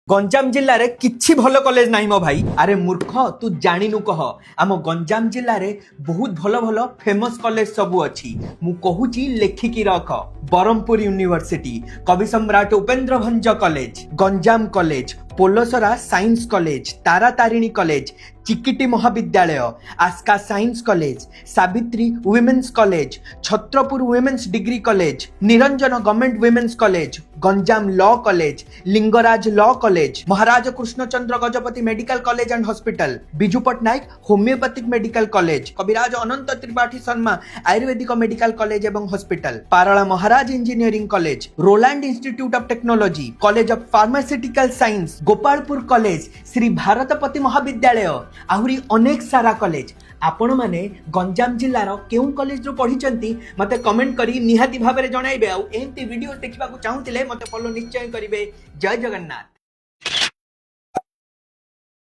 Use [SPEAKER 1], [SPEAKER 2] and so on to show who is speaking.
[SPEAKER 1] गंजाम जिले में किछि भल कॉलेज नहीं मो भाई। अरे मूर्ख तू जानिनु कह आम गंजाम जिले में बहुत भल भल फेमस कॉलेज सबू अच्छी मु कहूची लेखिकी रख। Barhampur university, Kabi Samrat Upendra Bhanj college, Ganjam college, Polosara science college, Taratarini college, Chikiti Mahavidyalaya, Aska science college, Savitri women's college, Chhatrapur women's degree college, Niranjan government women's college, Ganjam law college, Lingaraj law college, Maharaja Krishnachandra Gajapati medical college and hospital, Biju Patnaik homeopathic medical college, Kaviraj Ananta Tripathi Sharma ayurvedic medical college एवं hospital, Parala Maharaja engineering college, Roland institute of technology, college of pharmaceutical science, Gopalpur college, Shri भारतपति महाविद्यालय, आहुरी अनेक सारा college. आपण माने Ganjam जिल्लार केउं college रो पढिचंती मते comment करी निहाती भाबरे जणाइबे। आ एंती video देखिबा को चाहुतिले मते फॉलो निश्चय करिवे। जय जगन्नाथ।